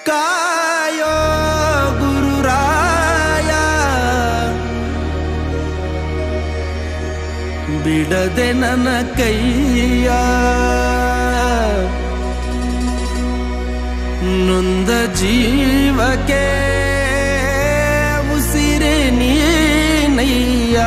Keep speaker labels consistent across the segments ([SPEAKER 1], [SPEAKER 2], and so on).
[SPEAKER 1] ಕಾಯೋ ಗುರುರಾಯ ಬಿಡದೆ ನನ್ನ ಕೈಯ ನೊಂದ ಜೀವಕ್ಕೆ ಉಸಿರೇ ನೀನಯ್ಯ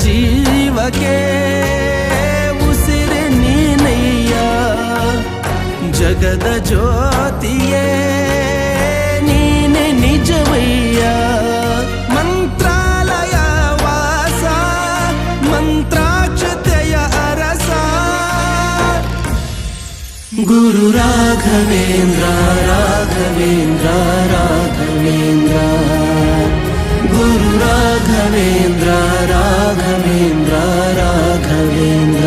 [SPEAKER 1] ಜೀವಕ್ಕೆ ಉಸಿರೆ ನೀನಯ್ಯ ಜಗದ ಜ್ಯೋತಿಯೇ ನೀನೆ ನಿಜವಯ್ಯ ಮಂತ್ರಾಲಯ ವಾಸ ಮಂತ್ರಾಕ್ಷತೆಯ ಅರಸ ಗುರು ರಾಘವೇಂದ್ರ ರಾಘವೇಂದ್ರ ರಾಘವೇಂದ್ರ ಗುರು ರಾಘವೇಂದ್ರ ರಾಘವೇಂದ್ರ ರಾಘವೇಂದ್ರ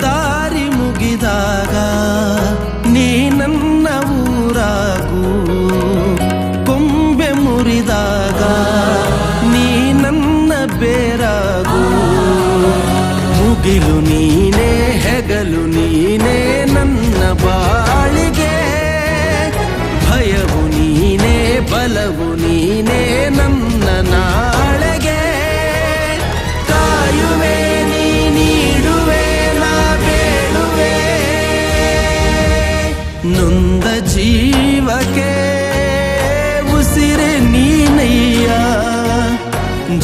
[SPEAKER 1] ದಾರಿ ಮುಗಿದಾಗ ನೀ ನನ್ನ ಊರಾಗೂ ಮುರಿದಾಗ ನೀ ನನ್ನ ಬೇರಾಗು ಮುಗಿಲು ನೀನೇ ಹೆಗಲು ನೀನೇ ನನ್ನ ಬಾಳಿಗೆ ಭಯವು ನೀನೇ ಬಲವು ನೀನೇ ನನ್ನ ನಾಳೆಗೆ ಕಾಯುವೆ ನೀ ನೀಡುವೆ ನಾ ಬೇಡುವೆ ನೊಂದ ಜೀವಕ್ಕೆ ಉಸಿರೆ ನೀನಯ್ಯ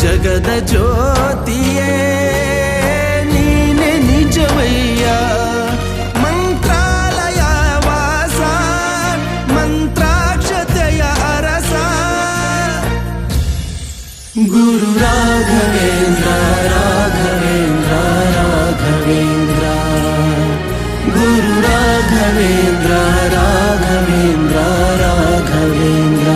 [SPEAKER 1] ಜಗದ ಜ್ಯೋತಿಯೇ ನೀನೆ ನಿಜವಯ್ಯ ಮಂತ್ರಾಲಯ ವಾಸ ಮಂತ್ರಾಕ್ಷತೆಯ ಅರಸ ಗುರು ರಾಘವೇಂದ್ರ ರಾಘವೇಂದ್ರ ರಾಘವೇಂದ್ರ ಗುರು ರಾಘವೇಂದ್ರ ರಾಘವೇಂದ್ರ ರಾಘವೇಂದ್ರ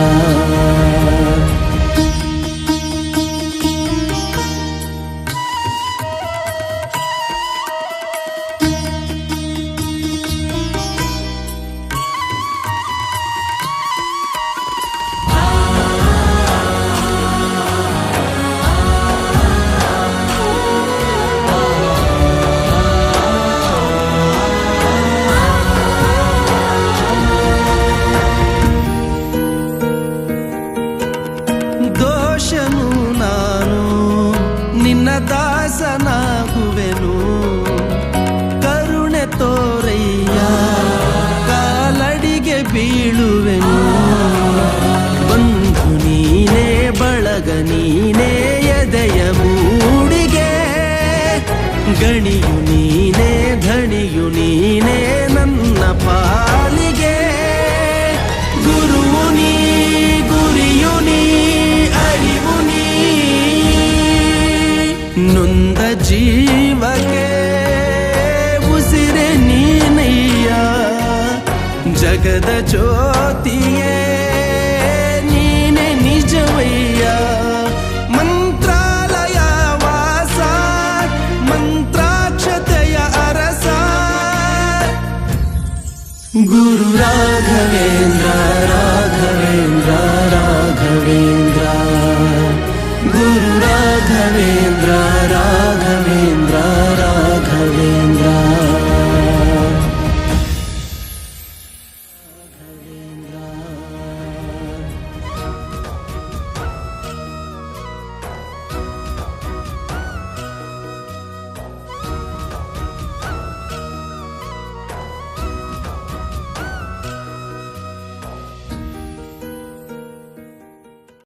[SPEAKER 1] ನಾನು ನಿನ್ನ ದಾಸನಾಗುವೆನು ಕರುಣೆ ತೋರಯ್ಯ ಕಾಲಡಿಗೆ ಬೀಳುವೆನು ಬಂಧು ನೀನೇ ಬಳಗ ನೀನೇ ಎದೆಯ ಮೂಡಿಗೆ ಗಣಿಯು ನೀನೇ ಧಣಿಯು ನೀನೇ ನನ್ನ ಪಾಲಿಗೆ ಗುರುವು ನೀ ಗುರಿಯು ನೀ ಅರಿವು ನೀ ನೊಂದ ಜೀವಕ್ಕೆ ಉಸಿರೆ ನೀನಯ್ಯ ಜಗದ ಜ್ಯೋತಿಯೇ ನೀನೆ ನಿಜವಯ್ಯ ಮಂತ್ರಾಲಯ ವಾಸ ಮಂತ್ರಾಕ್ಷತೆಯ ಅರಸ ಗುರು ರಾಘವೇಂದ್ರ ರಾಘವೇಂದ್ರ ರಾಘವೇಂದ್ರ ಗುರು ರಾಘವೇಂದ್ರ